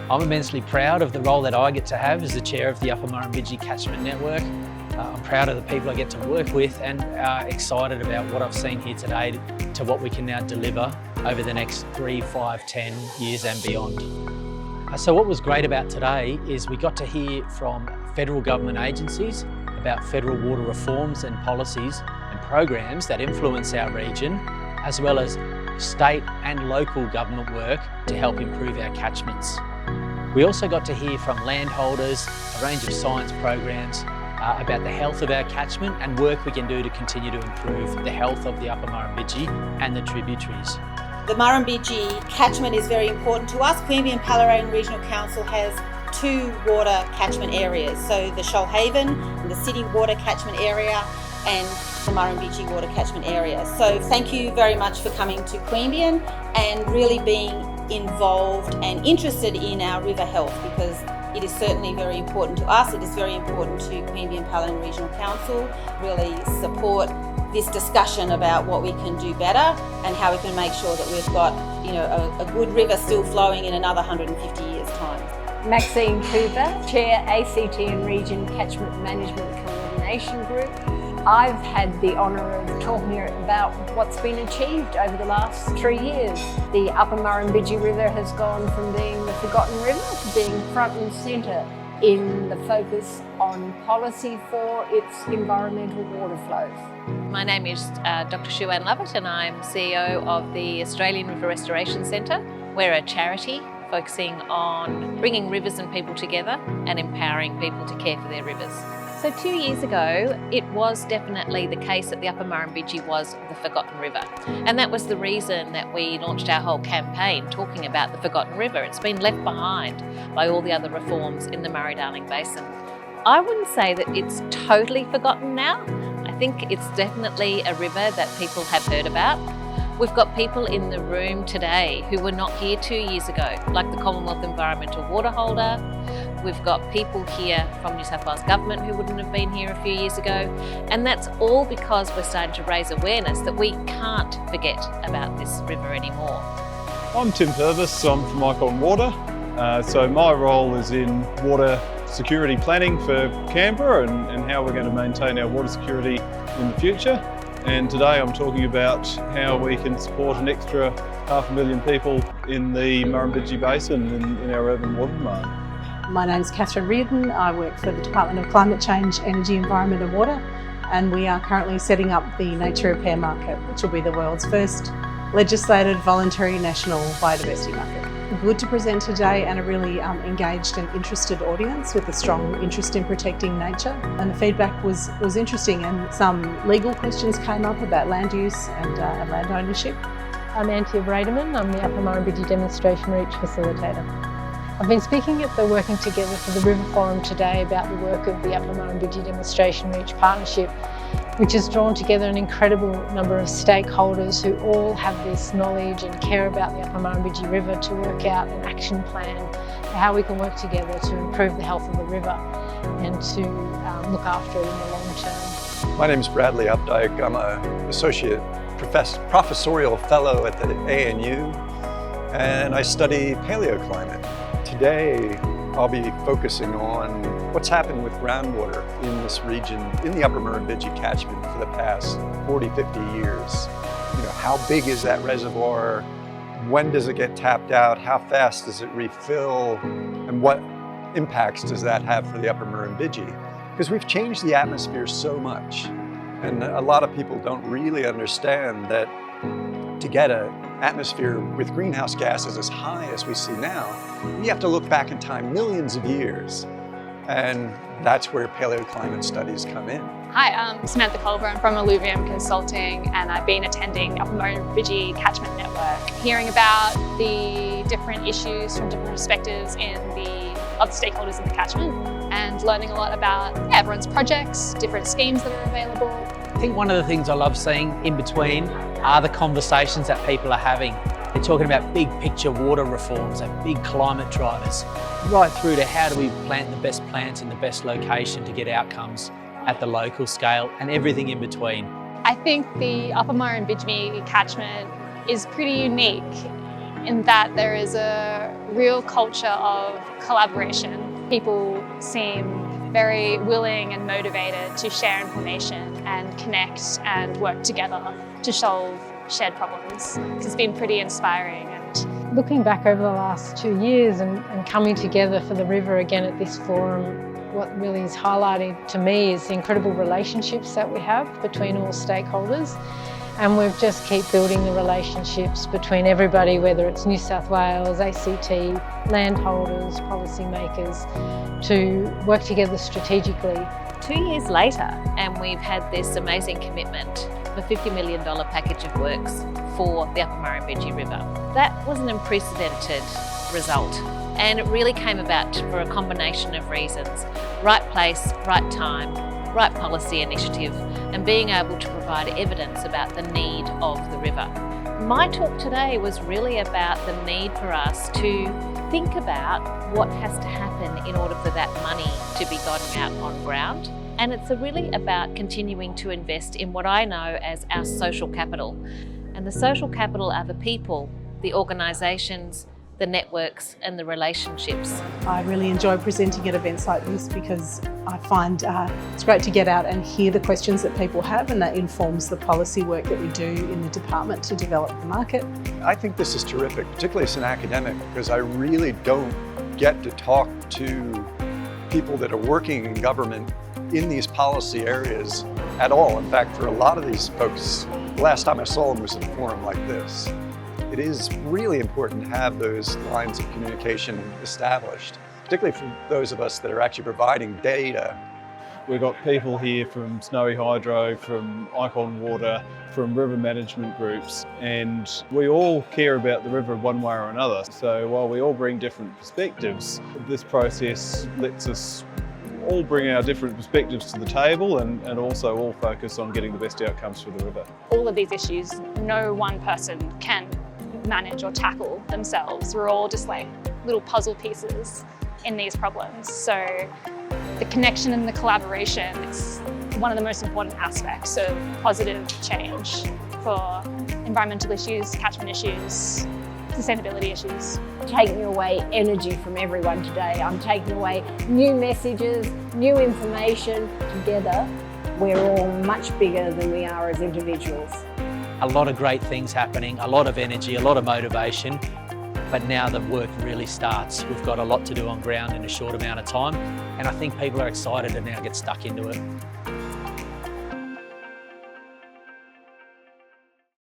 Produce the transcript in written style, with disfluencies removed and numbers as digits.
I'm immensely proud of the role that I get to have as the chair of the Upper Murrumbidgee Catchment Network. I'm proud of the people I get to work with and excited about what I've seen here today to what we can now deliver over the next 3, 5, 10 years and beyond. So what was great about today is we got to hear from federal government agencies about federal water reforms and policies and programs that influence our region, as well as state and local government work to help improve our catchments. We also got to hear from landholders, a range of science programs about the health of our catchment and work we can do to continue to improve the health of the Upper Murrumbidgee and the tributaries. The Murrumbidgee catchment is very important to us. Queanbeyan Palerone Regional Council has 2 water catchment areas, so the Shoalhaven and the City Water Catchment Area and the Murrumbidgee Water Catchment Area. So thank you very much for coming to Queanbeyan and really being involved and interested in our river health, because it is certainly very important to us. It is very important to Queanbeyan Palerone Regional Council. Really support this discussion about what we can do better and how we can make sure that we've got, a good river still flowing in another 150 years' time. Maxine Cooper, Chair ACT and Region Catchment Management Coordination Group. I've had the honour of talking about what's been achieved over the last 3 years. The Upper Murrumbidgee River has gone from being the forgotten river to being front and centre in the focus on policy for its environmental water flows. My name is Dr. Shu-Ann Lovett and I'm CEO of the Australian River Restoration Centre. We're a charity focusing on bringing rivers and people together and empowering people to care for their rivers. So 2 years ago, it was definitely the case that the Upper Murrumbidgee was the forgotten river. And that was the reason that we launched our whole campaign talking about the forgotten river. It's been left behind by all the other reforms in the Murray-Darling Basin. I wouldn't say that it's totally forgotten now. I think it's definitely a river that people have heard about. We've got people in the room today who were not here 2 years ago, like the Commonwealth Environmental Water Holder. We've got people here from New South Wales Government who wouldn't have been here a few years ago. And that's all because we're starting to raise awareness that we can't forget about this river anymore. I'm Tim Purvis, I'm from Icon Water. So my role is in water security planning for Canberra and how we're going to maintain our water security in the future. And today I'm talking about how we can support an extra 500,000 people in the Murrumbidgee Basin in our urban water demand. My name's Catherine Reardon. I work for the Department of Climate Change, Energy, Environment and Water, and we are currently setting up the nature repair market, which will be the world's first legislated voluntary national biodiversity market. Good to present today and a really engaged and interested audience with a strong interest in protecting nature. And the feedback was interesting, and some legal questions came up about land use and land ownership. I'm Antia Brademan. I'm the Upper Murrumbidgee Demonstration Reach Facilitator. I've been speaking at the Working Together for the River Forum today about the work of the Upper Murrumbidgee Demonstration Reach Partnership, which has drawn together an incredible number of stakeholders who all have this knowledge and care about the Upper Murrumbidgee River to work out an action plan for how we can work together to improve the health of the river and to look after it in the long term. My name is Bradley Updike. I'm an associate professorial fellow at the ANU, and I study paleoclimate. Today, I'll be focusing on what's happened with groundwater in this region, in the Upper Murrumbidgee catchment for the past 40, 50 years. How big is that reservoir? When does it get tapped out? How fast does it refill? And what impacts does that have for the Upper Murrumbidgee? Because we've changed the atmosphere so much. And a lot of people don't really understand that to get an atmosphere with greenhouse gases as high as we see now, we have to look back in time millions of years. And that's where paleoclimate studies come in. Hi, I'm Samantha Culver. I'm from Alluvium Consulting, and I've been attending Upper Murrumbidgee Catchment Network, hearing about the different issues from different perspectives of the stakeholders in the catchment, and learning a lot about everyone's projects, different schemes that are available. I think one of the things I love seeing in between are the conversations that people are having. They're talking about big picture water reforms and big climate drivers, right through to how do we plant the best plants in the best location to get outcomes at the local scale, and everything in between. I think the Upper Murrumbidgee catchment is pretty unique in that there is a real culture of collaboration. People seem very willing and motivated to share information and connect and work together to solve shared problems. It's been pretty inspiring. And looking back over the last 2 years and coming together for the river again at this forum, what really is highlighting to me is the incredible relationships that we have between all stakeholders. And we've just keep building the relationships between everybody, whether it's New South Wales, ACT, landholders, policymakers, to work together strategically. 2 years later, and we've had this amazing commitment of a $50 million package of works for the Upper Murrumbidgee River. That was an unprecedented result, and it really came about for a combination of reasons. Right place, right time, right policy initiative, and being able to provide evidence about the need of the river. My talk today was really about the need for us to think about what has to happen in order for that money to be gotten out on ground. And it's really about continuing to invest in what I know as our social capital. And the social capital are the people, the organisations, the networks and the relationships. I really enjoy presenting at events like this because I find it's great to get out and hear the questions that people have, and that informs the policy work that we do in the department to develop the market. I think this is terrific, particularly as an academic, because I really don't get to talk to people that are working in government in these policy areas at all. In fact, for a lot of these folks, the last time I saw them was at a forum like this. It is really important to have those lines of communication established, particularly for those of us that are actually providing data. We've got people here from Snowy Hydro, from Icon Water, from river management groups, and we all care about the river one way or another. So while we all bring different perspectives, this process lets us all bring our different perspectives to the table and also all focus on getting the best outcomes for the river. all of these issues, no one person can manage or tackle themselves. We're all just like little puzzle pieces in these problems. So the connection and the collaboration is one of the most important aspects of positive change for environmental issues, catchment issues, sustainability issues. Taking away energy from everyone today. I'm taking away new messages, new information. Together, we're all much bigger than we are as individuals. A lot of great things happening, a lot of energy, a lot of motivation, but now the work really starts. We've got a lot to do on ground in a short amount of time, and I think people are excited to now get stuck into it.